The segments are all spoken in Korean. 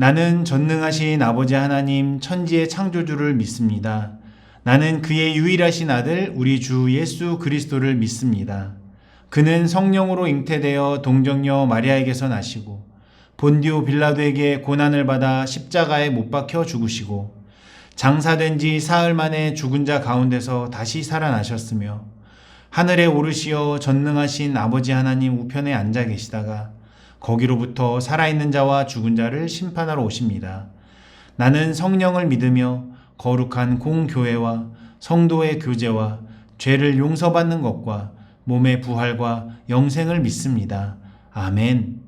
나는 전능하신 아버지 하나님 천지의 창조주를 믿습니다. 나는 그의 유일하신 아들 우리 주 예수 그리스도를 믿습니다. 그는 성령으로 잉태되어 동정녀 마리아에게서 나시고 본디오 빌라도에게 고난을 받아 십자가에 못 박혀 죽으시고 장사된 지 사흘 만에 죽은 자 가운데서 다시 살아나셨으며 하늘에 오르시어 전능하신 아버지 하나님 우편에 앉아 계시다가 거기로부터 살아있는 자와 죽은 자를 심판하러 오십니다. 나는 성령을 믿으며 거룩한 공교회와 성도의 교제와 죄를 용서받는 것과 몸의 부활과 영생을 믿습니다. 아멘.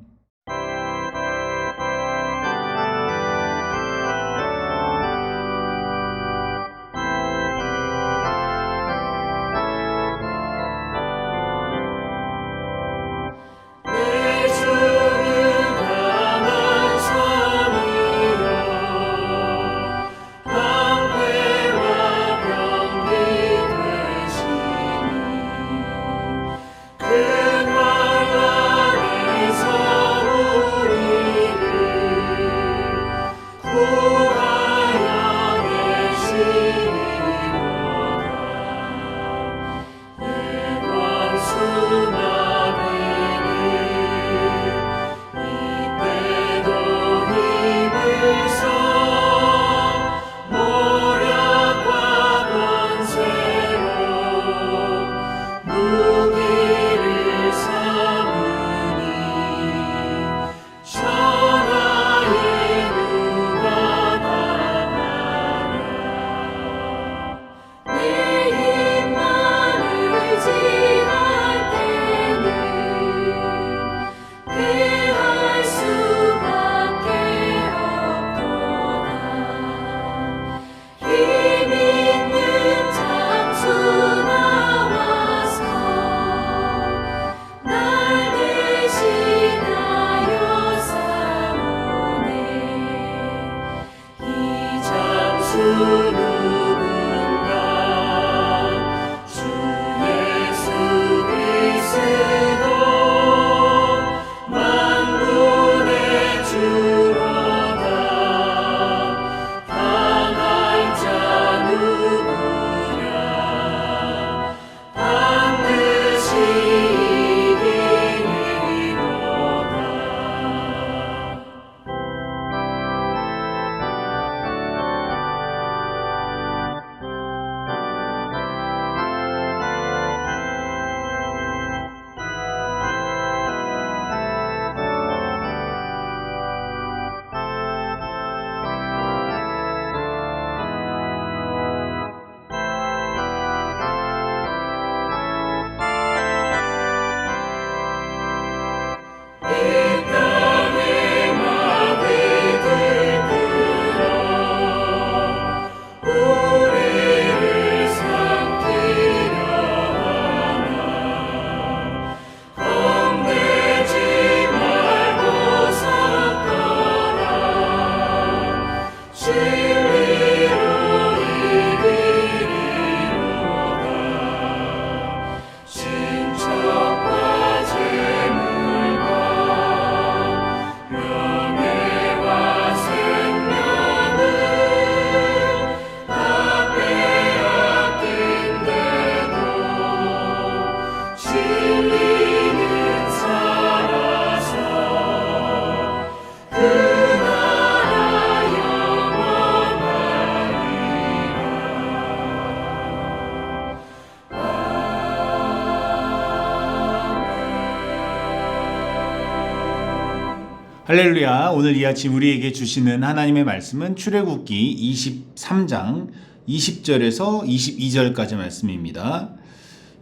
할렐루야. 오늘 이 아침 우리에게 주시는 하나님의 말씀은 출애굽기 23장 20절에서 22절까지 말씀입니다.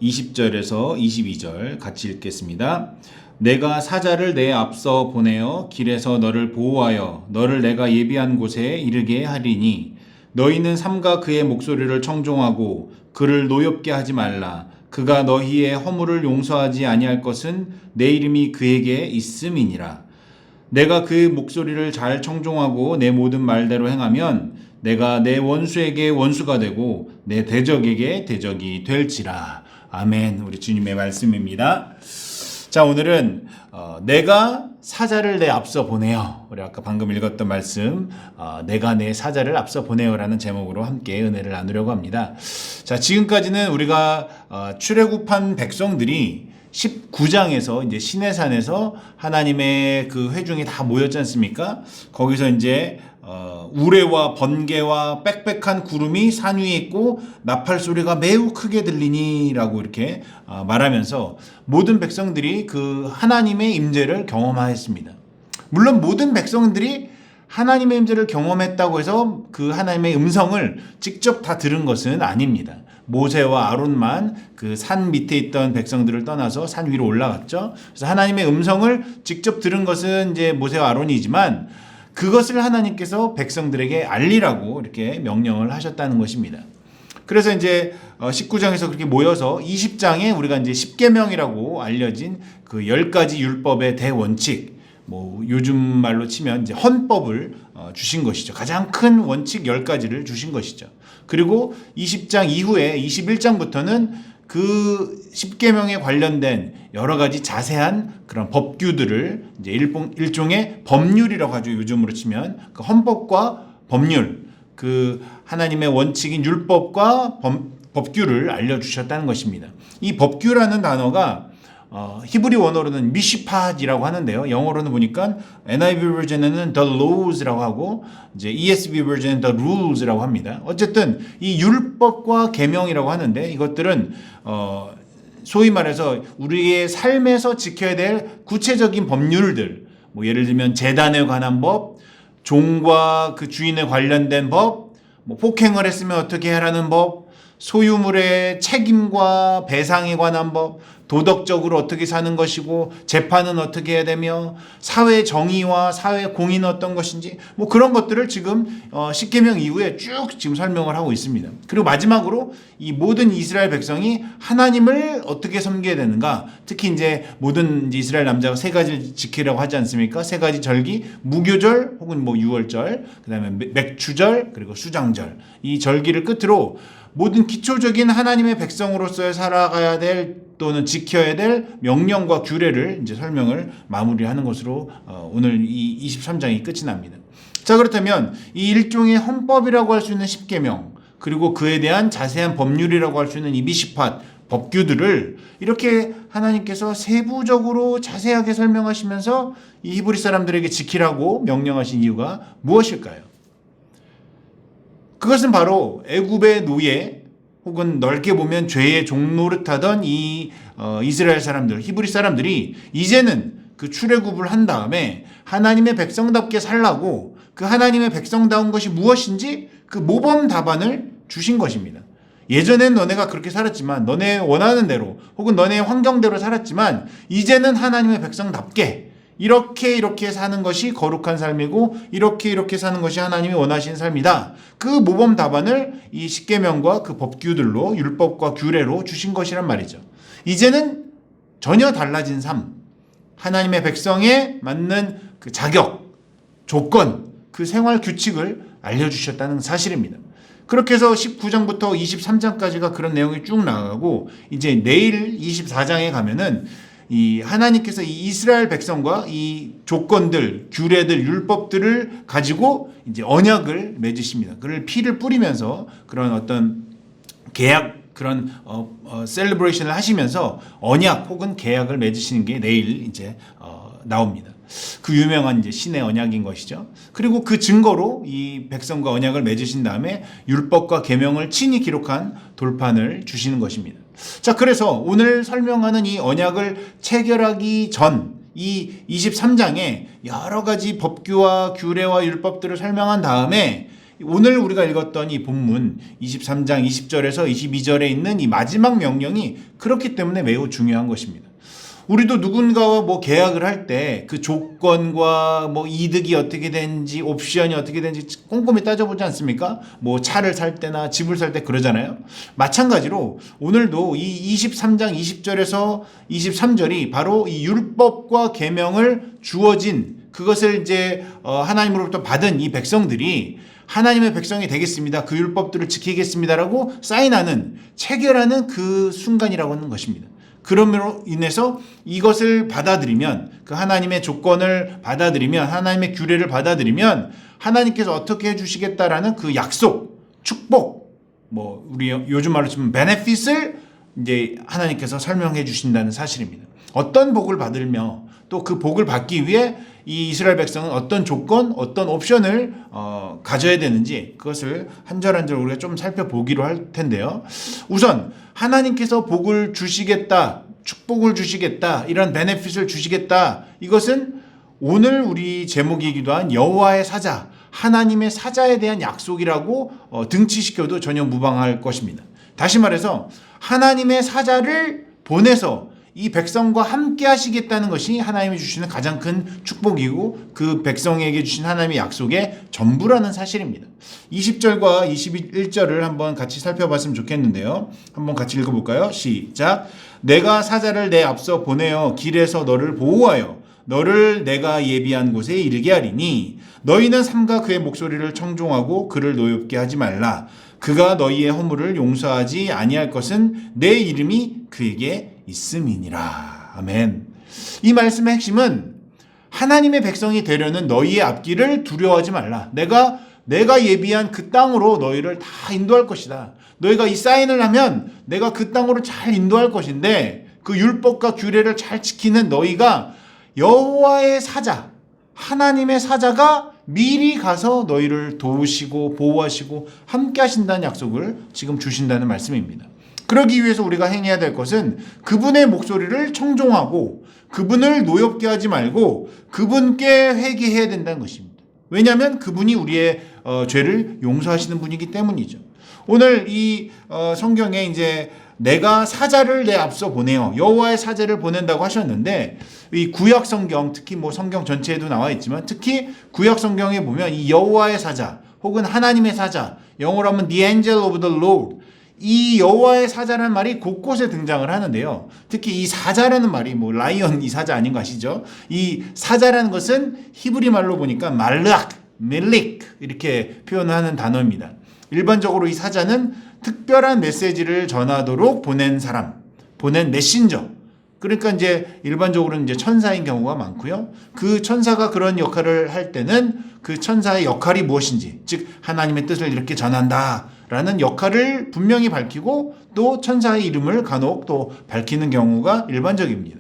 20절에서 22절 같이 읽겠습니다. 내가 사자를 내 앞서 보내어 길에서 너를 보호하여 너를 내가 예비한 곳에 이르게 하리니 너희는 삼가 그의 목소리를 청종하고 그를 노엽게 하지 말라. 그가 너희의 허물을 용서하지 아니할 것은 내 이름이 그에게 있음이니라. 내가 그 목소리를 잘 청종하고 내 모든 말대로 행하면 내가 내 원수에게 원수가 되고 내 대적에게 대적이 될지라. 아멘. 우리 주님의 말씀입니다. 자, 오늘은 내가 사자를 내 앞서 보내어. 우리 아까 방금 읽었던 말씀, 내가 내 사자를 앞서 보내어라는 제목으로 함께 은혜를 나누려고 합니다. 자, 지금까지는 우리가 출애굽한 백성들이 19장에서 이제 시내산에서 하나님의 그 회중이 다 모였지 않습니까? 거기서 이제 우레와 번개와 빽빽한 구름이 산 위에 있고 나팔 소리가 매우 크게 들리니라고 이렇게 말하면서 모든 백성들이 그 하나님의 임재를 경험하였습니다. 물론 모든 백성들이 하나님의 임재를 경험했다고 해서 그 하나님의 음성을 직접 다 들은 것은 아닙니다. 모세와 아론만 그 산 밑에 있던 백성들을 떠나서 산 위로 올라갔죠. 그래서 하나님의 음성을 직접 들은 것은 이제 모세와 아론이지만 그것을 하나님께서 백성들에게 알리라고 이렇게 명령을 하셨다는 것입니다. 그래서 이제 19장에서 그렇게 모여서 20장에 우리가 이제 십계명이라고 알려진 그 10가지 율법의 대원칙, 뭐 요즘 말로 치면 이제 헌법을 주신 것이죠. 가장 큰 원칙 10가지를 주신 것이죠. 그리고 20장 이후에 21장부터는 그 십계명에 관련된 여러 가지 자세한 그런 법규들을 이제 일종의 법률이라고 하죠. 요즘으로 치면 그 헌법과 법률, 그 하나님의 원칙인 율법과 법규를 알려주셨다는 것입니다. 이 법규라는 단어가 히브리 원어로는 미시팟이라고 하는데요. 영어로는 보니까 NIV 버전에는 the laws라고 하고 이제 ESV 버전은 the rules라고 합니다. 어쨌든 이 율법과 계명이라고 하는데 이것들은 소위 말해서 우리의 삶에서 지켜야 될 구체적인 법률들, 뭐 예를 들면 제단에 관한 법, 종과 그 주인에 관련된 법, 뭐 폭행을 했으면 어떻게 하라는 법, 소유물의 책임과 배상에 관한 법, 도덕적으로 어떻게 사는 것이고 재판은 어떻게 해야 되며 사회 정의와 사회 공의는 어떤 것인지 뭐 그런 것들을 지금 십계명 이후에 쭉 지금 설명을 하고 있습니다. 그리고 마지막으로 이 모든 이스라엘 백성이 하나님을 어떻게 섬겨야 되는가, 특히 이제 모든 이스라엘 남자가 3가지를 지키라고 하지 않습니까? 3가지 절기, 무교절 혹은 뭐 유월절, 그다음에 맥추절, 그리고 수장절, 이 절기를 끝으로 모든 기초적인 하나님의 백성으로서 살아가야 될 또는 지켜야 될 명령과 규례를 이제 설명을 마무리하는 것으로 오늘 이 23장이 끝이 납니다. 자, 그렇다면 이 일종의 헌법이라고 할 수 있는 십계명, 그리고 그에 대한 자세한 법률이라고 할 수 있는 이 미시팟 법규들을 이렇게 하나님께서 세부적으로 자세하게 설명하시면서 이 히브리 사람들에게 지키라고 명령하신 이유가 무엇일까요? 그것은 바로 애굽의 노예 혹은 넓게 보면 죄의 종노릇하던 이 이스라엘 사람들, 히브리 사람들이 이제는 그 출애굽을 한 다음에 하나님의 백성답게 살라고 그 하나님의 백성다운 것이 무엇인지 그 모범 답안을 주신 것입니다. 예전엔 너네가 그렇게 살았지만, 너네 원하는 대로 혹은 너네 환경대로 살았지만 이제는 하나님의 백성답게 이렇게 사는 것이 거룩한 삶이고 이렇게 사는 것이 하나님이 원하시는 삶이다. 그 모범 답안을 이 십계명과 그 법규들로, 율법과 규례로 주신 것이란 말이죠. 이제는 전혀 달라진 삶, 하나님의 백성에 맞는 그 자격, 조건, 그 생활 규칙을 알려주셨다는 사실입니다. 그렇게 해서 19장부터 23장까지가 그런 내용이 쭉 나가고 이제 내일 24장에 가면은 이 하나님께서 이 이스라엘 백성과 이 조건들, 규례들, 율법들을 가지고 이제 언약을 맺으십니다. 그를 피를 뿌리면서 그런 어떤 계약, 그런 셀러브레이션을 하시면서 언약 혹은 계약을 맺으시는 게 내일 이제 나옵니다. 그 유명한 이제 신의 언약인 것이죠. 그리고 그 증거로 이 백성과 언약을 맺으신 다음에 율법과 계명을 친히 기록한 돌판을 주시는 것입니다. 자, 그래서 오늘 설명하는 이 언약을 체결하기 전 이 23장에 여러 가지 법규와 규례와 율법들을 설명한 다음에 오늘 우리가 읽었던 이 본문 23장 20절에서 22절에 있는 이 마지막 명령이 그렇기 때문에 매우 중요한 것입니다. 우리도 누군가와 뭐 계약을 할 때 그 조건과 뭐 이득이 어떻게 되는지, 옵션이 어떻게 되는지 꼼꼼히 따져보지 않습니까? 뭐 차를 살 때나 집을 살 때 그러잖아요. 마찬가지로 오늘도 이 23장 20절에서 23절이 바로 이 율법과 계명을 주어진, 그것을 이제 하나님으로부터 받은 이 백성들이 하나님의 백성이 되겠습니다, 그 율법들을 지키겠습니다라고 사인하는, 체결하는 그 순간이라고 하는 것입니다. 그러므로 인해서 이것을 받아들이면, 그 하나님의 조건을 받아들이면, 하나님의 규례를 받아들이면 하나님께서 어떻게 해주시겠다라는 그 약속, 축복, 우리 요즘 말로 치면 베네핏을 이제 하나님께서 설명해 주신다는 사실입니다. 어떤 복을 받으며 또 그 복을 받기 위해 이 이스라엘 백성은 어떤 조건, 어떤 옵션을 가져야 되는지 그것을 한 절 한 절 우리가 좀 살펴보기로 할 텐데요. 우선 하나님께서 복을 주시겠다, 축복을 주시겠다, 이런 베네핏을 주시겠다, 이것은 오늘 우리 제목이기도 한 여호와의 사자, 하나님의 사자에 대한 약속이라고 등치시켜도 전혀 무방할 것입니다. 다시 말해서 하나님의 사자를 보내서 이 백성과 함께 하시겠다는 것이 하나님이 주시는 가장 큰 축복이고 그 백성에게 주신 하나님의 약속의 전부라는 사실입니다. 20절과 21절을 한번 같이 살펴봤으면 좋겠는데요. 한번 같이 읽어볼까요? 시작. 내가 사자를 내 앞서 보내어 길에서 너를 보호하여 너를 내가 예비한 곳에 이르게 하리니 너희는 삼가 그의 목소리를 청종하고 그를 노엽게 하지 말라. 그가 너희의 허물을 용서하지 아니할 것은 내 이름이 그에게 있음이니라. 아멘. 이 말씀의 핵심은 하나님의 백성이 되려는 너희의 앞길을 두려워하지 말라. 내가 예비한 그 땅으로 너희를 다 인도할 것이다. 너희가 이 사인을 하면 내가 그 땅으로 잘 인도할 것인데 그 율법과 규례를 잘 지키는 너희가 여호와의 사자, 하나님의 사자가 미리 가서 너희를 도우시고 보호하시고 함께 하신다는 약속을 지금 주신다는 말씀입니다. 그러기 위해서 우리가 행해야 될 것은 그분의 목소리를 청종하고 그분을 노엽게 하지 말고 그분께 회개해야 된다는 것입니다. 왜냐하면 그분이 우리의 죄를 용서하시는 분이기 때문이죠. 오늘 이 성경에 이제 내가 사자를 내 앞서 보내어 여호와의 사자를 보낸다고 하셨는데 이 구약 성경, 특히 성경 전체에도 나와 있지만 특히 구약 성경에 보면 이 여호와의 사자 혹은 하나님의 사자, 영어로 하면 the angel of the Lord, 이 여호와의 사자라는 말이 곳곳에 등장을 하는데요. 특히 이 사자라는 말이 라이언 이 사자 아닌 거 아시죠? 이 사자라는 것은 히브리 말로 보니까 말르악, 멜릭 이렇게 표현하는 단어입니다. 일반적으로 이 사자는 특별한 메시지를 전하도록 보낸 사람, 보낸 메신저. 그러니까 이제 일반적으로는 이제 천사인 경우가 많고요. 그 천사가 그런 역할을 할 때는 그 천사의 역할이 무엇인지, 즉 하나님의 뜻을 이렇게 전한다라는 역할을 분명히 밝히고 또 천사의 이름을 간혹 또 밝히는 경우가 일반적입니다.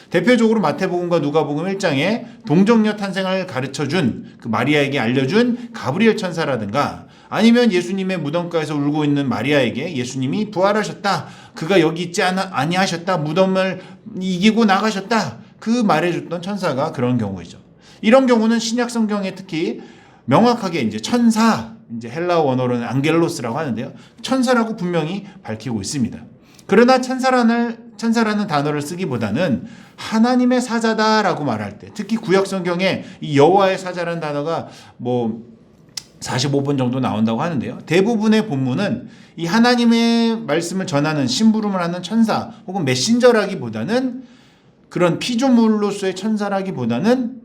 대표적으로 마태복음과 누가복음 1장에 동정녀 탄생을 가르쳐준 그 마리아에게 알려준 가브리엘 천사라든가 아니면 예수님의 무덤가에서 울고 있는 마리아에게 예수님이 부활하셨다, 그가 여기 있지 아니하셨다, 무덤을 이기고 나가셨다, 그 말해줬던 천사가 그런 경우이죠. 이런 경우는 신약 성경에 특히 명확하게 이제 천사, 이제 헬라어 원어로는 앙겔로스라고 하는데요, 천사라고 분명히 밝히고 있습니다. 그러나 천사라는 단어를 쓰기보다는 하나님의 사자다라고 말할 때, 특히 구약 성경에 이 여호와의 사자라는 단어가 45번 정도 나온다고 하는데요. 대부분의 본문은 이 하나님의 말씀을 전하는 심부름을 하는 천사 혹은 메신저라기보다는 그런 피조물로서의 천사라기보다는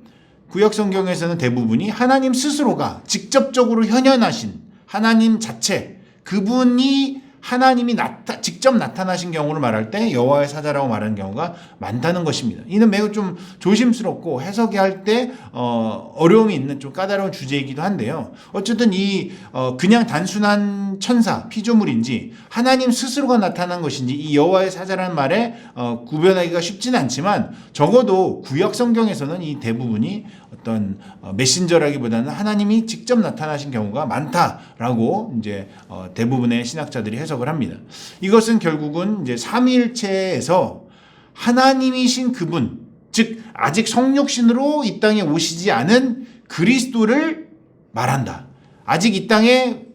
구약 성경에서는 대부분이 하나님 스스로가 직접적으로 현현하신 하나님 자체, 그분이 하나님이 직접 나타나신 경우를 말할 때 여호와의 사자라고 말하는 경우가 많다는 것입니다. 이는 매우 좀 조심스럽고 해석이 할 때 어려움이 있는 좀 까다로운 주제이기도 한데요. 어쨌든 이 그냥 단순한 천사, 피조물인지 하나님 스스로가 나타난 것인지 이 여호와의 사자라는 말에 구별하기가 쉽지는 않지만 적어도 구약 성경에서는 이 대부분이 어떤 메신저라기보다는 하나님이 직접 나타나신 경우가 많다라고 이제 대부분의 신학자들이 해석을 합니다. 이것은 결국은 이제 삼위일체에서 하나님이신 그분, 즉 아직 성육신으로 이 땅에 오시지 않은 그리스도를 말한다. 아직 이 땅에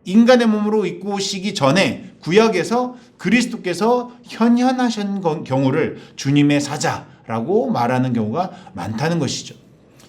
인간의 몸으로 입고 오시기 전에 구약에서 그리스도께서 현현하신 경우를 주님의 사자라고 말하는 경우가 많다는 것이죠.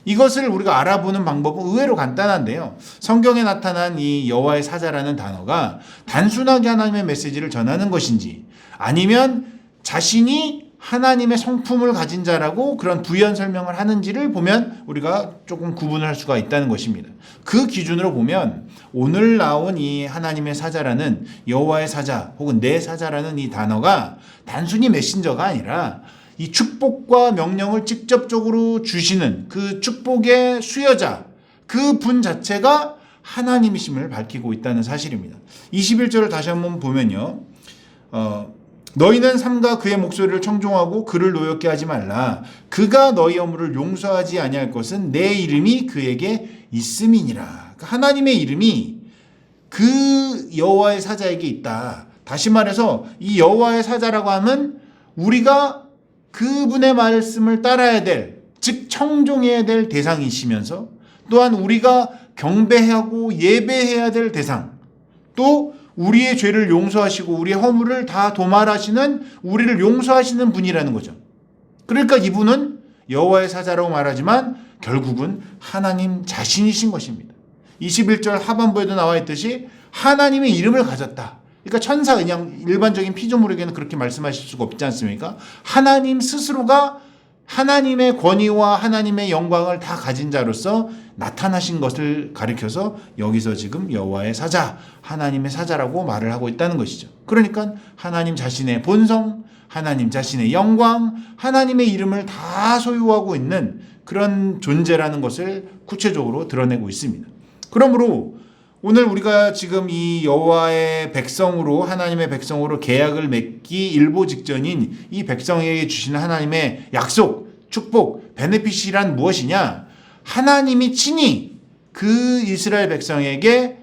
이것을 우리가 알아보는 방법은 의외로 간단한데요. 성경에 나타난 이 여호와의 사자라는 단어가 단순하게 하나님의 메시지를 전하는 것인지 아니면 자신이 하나님의 성품을 가진 자라고 그런 부연 설명을 하는지를 보면 우리가 조금 구분을 할 수가 있다는 것입니다. 그 기준으로 보면 오늘 나온 이 하나님의 사자라는 여호와의 사자 혹은 내 사자라는 이 단어가 단순히 메신저가 아니라 이 축복과 명령을 직접적으로 주시는 그 축복의 수여자, 그 분 자체가 하나님이심을 밝히고 있다는 사실입니다. 21절을 다시 한번 보면요. 너희는 삼가 그의 목소리를 청종하고 그를 노엽게 하지 말라. 그가 너희 허물을 용서하지 아니할 것은 내 이름이 그에게 있음이니라. 하나님의 이름이 그 여호와의 사자에게 있다. 다시 말해서 이 여호와의 사자라고 하면 우리가 그분의 말씀을 따라야 될, 즉 청종해야 될 대상이시면서 또한 우리가 경배하고 예배해야 될 대상, 또 우리의 죄를 용서하시고 우리의 허물을 다 도말하시는, 우리를 용서하시는 분이라는 거죠. 그러니까 이분은 여호와의 사자라고 말하지만 결국은 하나님 자신이신 것입니다. 21절 하반부에도 나와 있듯이 하나님의 이름을 가졌다. 그러니까 천사, 그냥 일반적인 피조물에게는 그렇게 말씀하실 수가 없지 않습니까? 하나님 스스로가 하나님의 권위와 하나님의 영광을 다 가진 자로서 나타나신 것을 가리켜서 여기서 지금 여호와의 사자, 하나님의 사자라고 말을 하고 있다는 것이죠. 그러니까 하나님 자신의 본성, 하나님 자신의 영광, 하나님의 이름을 다 소유하고 있는 그런 존재라는 것을 구체적으로 드러내고 있습니다. 그러므로 오늘 우리가 지금 이 여호와의 백성으로, 하나님의 백성으로 계약을 맺기 일보 직전인 이 백성에게 주시는 하나님의 약속, 축복, 베네핏이란 무엇이냐? 하나님이 친히 그 이스라엘 백성에게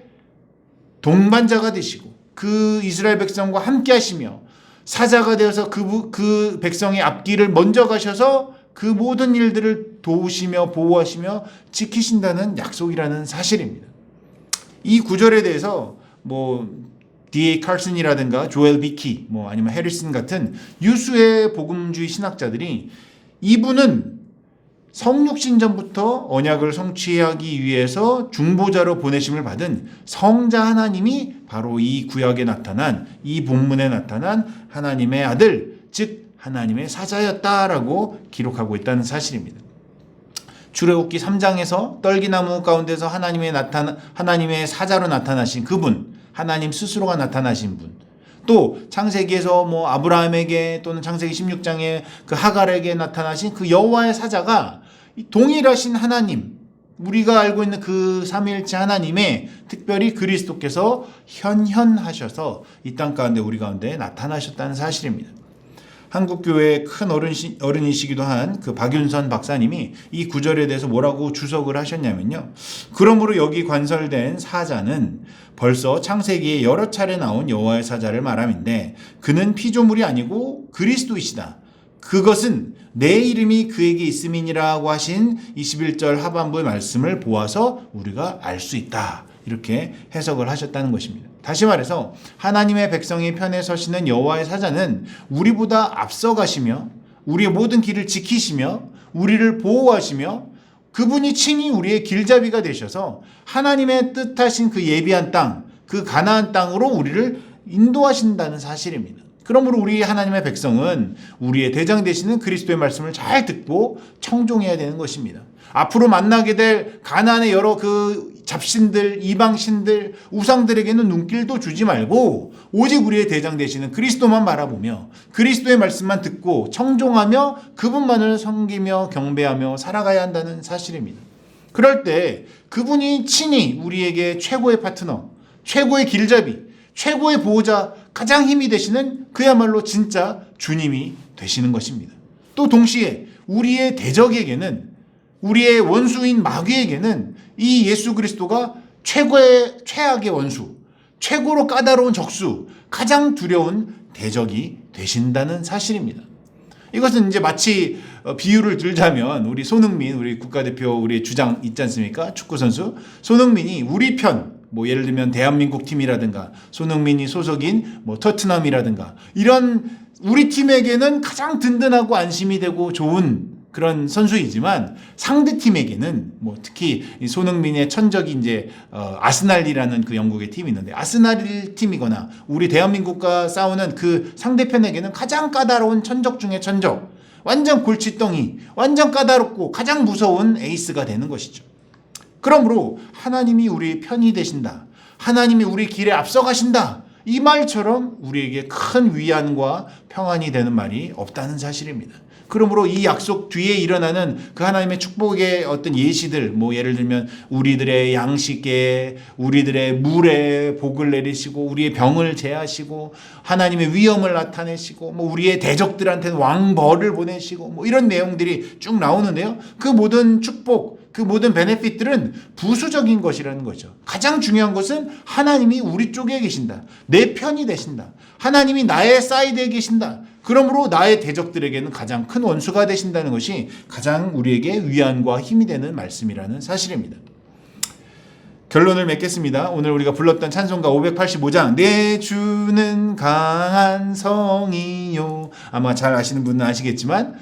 동반자가 되시고 그 이스라엘 백성과 함께 하시며 사자가 되어서 그 백성의 앞길을 먼저 가셔서 그 모든 일들을 도우시며 보호하시며 지키신다는 약속이라는 사실입니다. 이 구절에 대해서 D.A. 칼슨이라든가 조엘 비키, 아니면 해리슨 같은 유수의 복음주의 신학자들이 이분은 성육신전부터 언약을 성취하기 위해서 중보자로 보내심을 받은 성자 하나님이 바로 이 구약에 나타난, 이 본문에 나타난 하나님의 아들, 즉 하나님의 사자였다라고 기록하고 있다는 사실입니다. 출애굽기 3장에서 떨기나무 가운데서 하나님의 사자로 나타나신 그분, 하나님 스스로가 나타나신 분, 또 창세기에서 아브라함에게 또는 창세기 16장에 그 하갈에게 나타나신 그 여호와의 사자가 동일하신 하나님, 우리가 알고 있는 그 삼위일체 하나님의 특별히 그리스도께서 현현하셔서 이 땅 가운데 우리 가운데 나타나셨다는 사실입니다. 한국교회의 큰 어른이시기도 한 그 박윤선 박사님이 이 구절에 대해서 뭐라고 주석을 하셨냐면요. 그러므로 여기 관설된 사자는 벌써 창세기에 여러 차례 나온 여호와의 사자를 말함인데 그는 피조물이 아니고 그리스도이시다. 그것은 내 이름이 그에게 있음이니라고 하신 21절 하반부의 말씀을 보아서 우리가 알 수 있다. 이렇게 해석을 하셨다는 것입니다. 다시 말해서 하나님의 백성의 편에 서시는 여호와의 사자는 우리보다 앞서가시며 우리의 모든 길을 지키시며 우리를 보호하시며 그분이 친히 우리의 길잡이가 되셔서 하나님의 뜻하신 그 예비한 땅, 그 가나안 땅으로 우리를 인도하신다는 사실입니다. 그러므로 우리 하나님의 백성은 우리의 대장 되시는 그리스도의 말씀을 잘 듣고 청종해야 되는 것입니다. 앞으로 만나게 될 가나안의 여러 그 잡신들, 이방신들, 우상들에게는 눈길도 주지 말고 오직 우리의 대장 되시는 그리스도만 바라보며 그리스도의 말씀만 듣고 청종하며 그분만을 섬기며 경배하며 살아가야 한다는 사실입니다. 그럴 때 그분이 친히 우리에게 최고의 파트너, 최고의 길잡이, 최고의 보호자, 가장 힘이 되시는 그야말로 진짜 주님이 되시는 것입니다. 또 동시에 우리의 대적에게는, 우리의 원수인 마귀에게는 이 예수 그리스도가 최악의 원수, 최고로 까다로운 적수, 가장 두려운 대적이 되신다는 사실입니다. 이것은 이제 마치 비유를 들자면 우리 손흥민, 우리 국가대표 우리 주장 있지 않습니까? 축구선수 손흥민이 우리 편, 예를 들면 대한민국 팀이라든가 손흥민이 소속인 토트넘이라든가 이런 우리 팀에게는 가장 든든하고 안심이 되고 좋은 그런 선수이지만 상대팀에게는 뭐 특히 손흥민의 천적이 이제 아스날이라는 그 영국의 팀이 있는데 아스날 팀이거나 우리 대한민국과 싸우는 그 상대편에게는 가장 까다로운 천적 중에 천적, 완전 골칫덩이, 완전 까다롭고 가장 무서운 에이스가 되는 것이죠. 그러므로 하나님이 우리 편이 되신다, 하나님이 우리 길에 앞서가신다, 이 말처럼 우리에게 큰 위안과 평안이 되는 말이 없다는 사실입니다. 그러므로 이 약속 뒤에 일어나는 그 하나님의 축복의 어떤 예시들, 뭐 예를 들면 우리들의 양식에, 우리들의 물에 복을 내리시고 우리의 병을 제하시고 하나님의 위엄을 나타내시고 뭐 우리의 대적들한테는 왕벌을 보내시고 뭐 이런 내용들이 쭉 나오는데요. 그 모든 축복, 그 모든 베네핏들은 부수적인 것이라는 거죠. 가장 중요한 것은 하나님이 우리 쪽에 계신다, 내 편이 되신다, 하나님이 나의 사이드에 계신다, 그러므로 나의 대적들에게는 가장 큰 원수가 되신다는 것이 가장 우리에게 위안과 힘이 되는 말씀이라는 사실입니다. 결론을 맺겠습니다. 오늘 우리가 불렀던 찬송가 585장 내 주는 강한 성이요, 아마 잘 아시는 분은 아시겠지만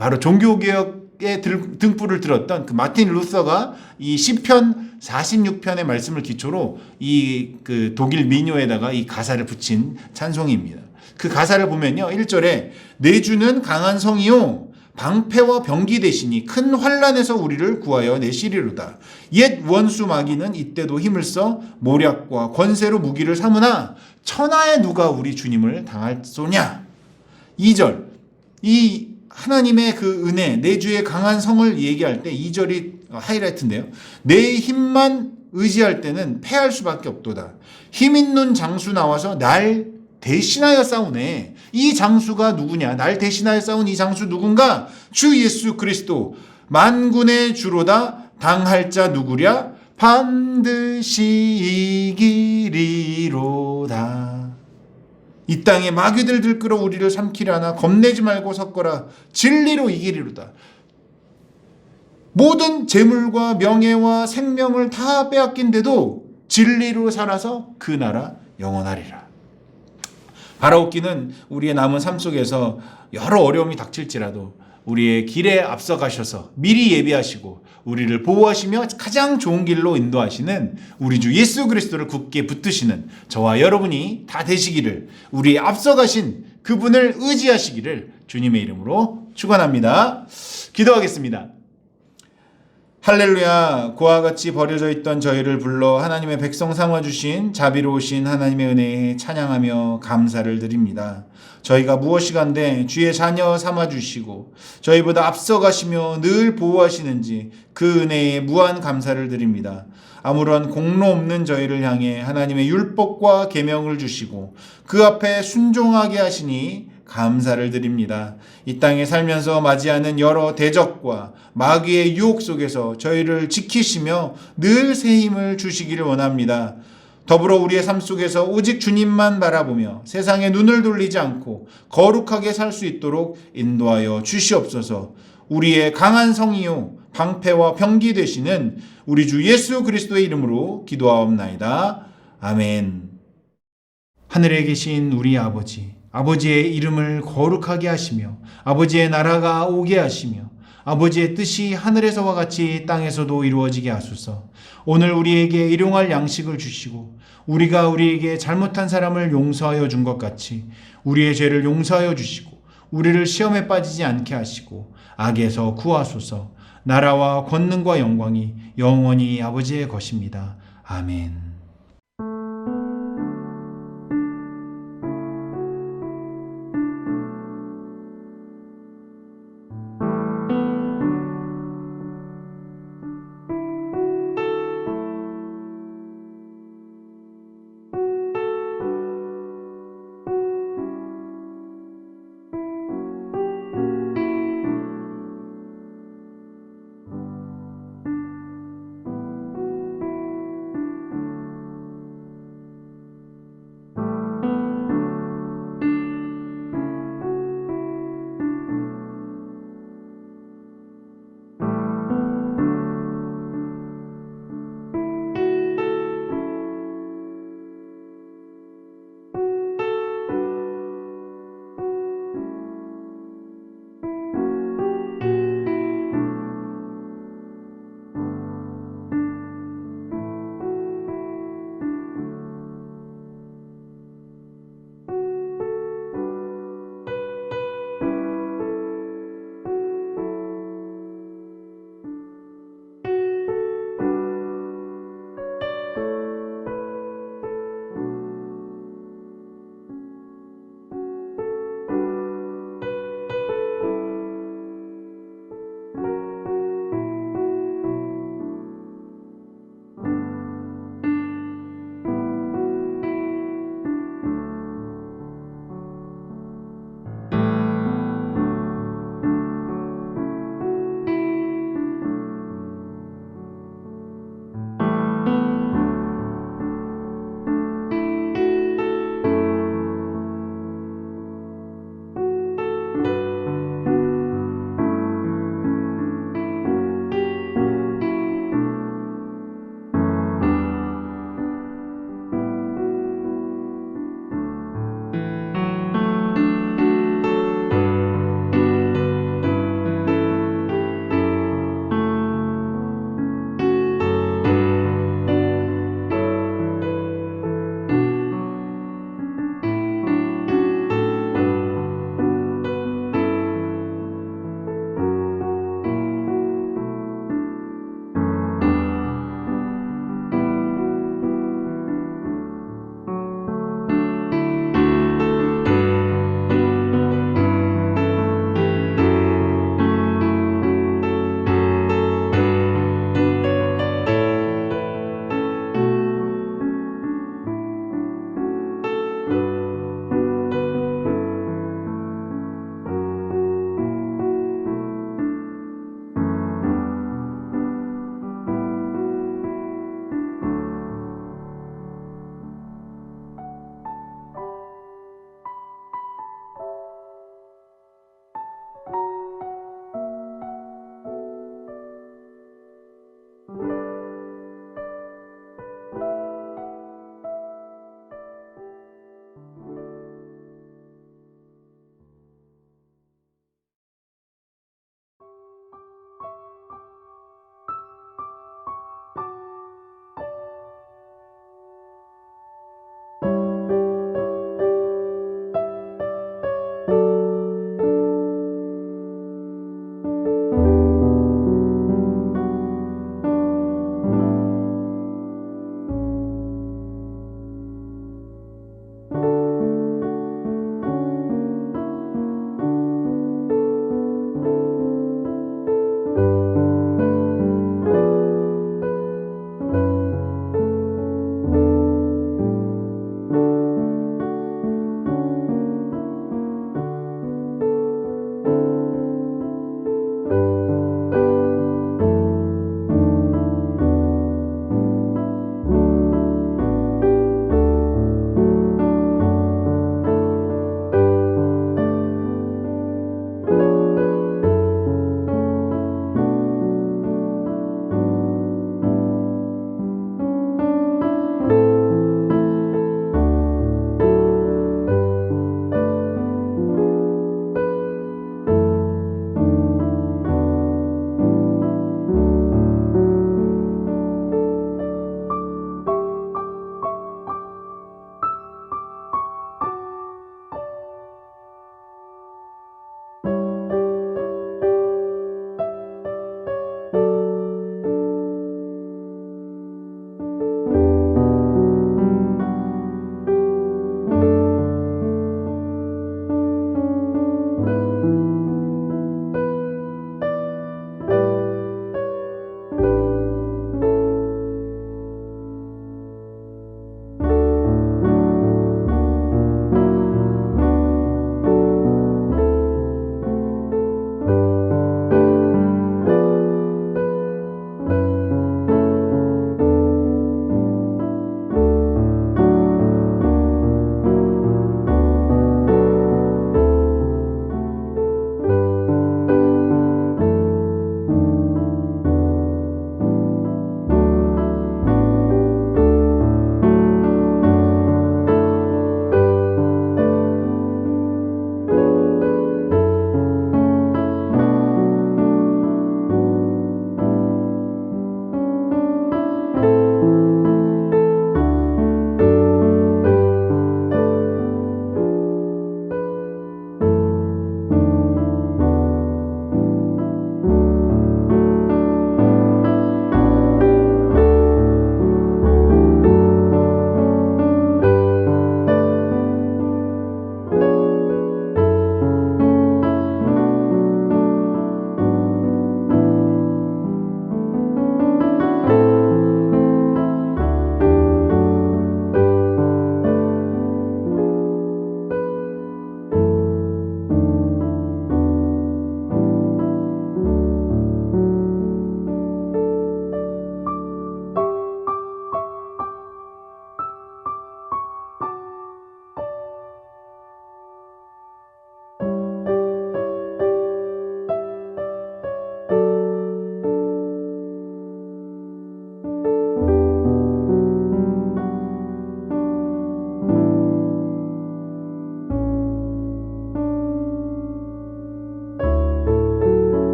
바로 종교개혁의 등불을 들었던 그 마틴 루서가 이 시편 46편의 말씀을 기초로 이 그 독일 민요에다가 이 가사를 붙인 찬송입니다. 그 가사를 보면요, 1절에 내 주는 강한 성이요 방패와 병기 되시니 큰 환난에서 우리를 구하여 내시리로다. 옛 원수 마귀는 이때도 힘을 써 모략과 권세로 무기를 삼으나 천하에 누가 우리 주님을 당할소냐. 2절, 이 하나님의 그 은혜, 내 주의 강한 성을 얘기할 때 2절이 하이라이트인데요. 내 힘만 의지할 때는 패할 수밖에 없도다. 힘 있는 장수 나와서 날 대신하여 싸우네. 이 장수가 누구냐? 날 대신하여 싸운 이 장수 누군가? 주 예수 그리스도, 만군의 주로다. 당할 자 누구랴? 반드시 이기리로다. 이 땅에 마귀들 들끓어 우리를 삼키려나 겁내지 말고 섰거라. 진리로 이기리로다. 모든 재물과 명예와 생명을 다 빼앗긴데도 진리로 살아서 그 나라 영원하리라. 바라옵기는 우리의 남은 삶 속에서 여러 어려움이 닥칠지라도 우리의 길에 앞서가셔서 미리 예비하시고 우리를 보호하시며 가장 좋은 길로 인도하시는 우리 주 예수 그리스도를 굳게 붙드시는 저와 여러분이 다 되시기를, 우리의 앞서가신 그분을 의지하시기를 주님의 이름으로 축원합니다. 기도하겠습니다. 할렐루야. 그와 같이 버려져 있던 저희를 불러 하나님의 백성 삼아주신 자비로우신 하나님의 은혜에 찬양하며 감사를 드립니다. 저희가 무엇이간데 주의 자녀 삼아주시고 저희보다 앞서가시며 늘 보호하시는지 그 은혜에 무한 감사를 드립니다. 아무런 공로 없는 저희를 향해 하나님의 율법과 계명을 주시고 그 앞에 순종하게 하시니 감사를 드립니다. 이 땅에 살면서 맞이하는 여러 대적과 마귀의 유혹 속에서 저희를 지키시며 늘 새 힘을 주시기를 원합니다. 더불어 우리의 삶 속에서 오직 주님만 바라보며 세상에 눈을 돌리지 않고 거룩하게 살 수 있도록 인도하여 주시옵소서. 우리의 강한 성이요 방패와 병기 되시는 우리 주 예수 그리스도의 이름으로 기도하옵나이다. 아멘. 하늘에 계신 우리 아버지, 아버지의 이름을 거룩하게 하시며 아버지의 나라가 오게 하시며 아버지의 뜻이 하늘에서와 같이 땅에서도 이루어지게 하소서. 오늘 우리에게 일용할 양식을 주시고 우리가 우리에게 잘못한 사람을 용서하여 준 것 같이 우리의 죄를 용서하여 주시고 우리를 시험에 빠지지 않게 하시고 악에서 구하소서. 나라와 권능과 영광이 영원히 아버지의 것입니다. 아멘.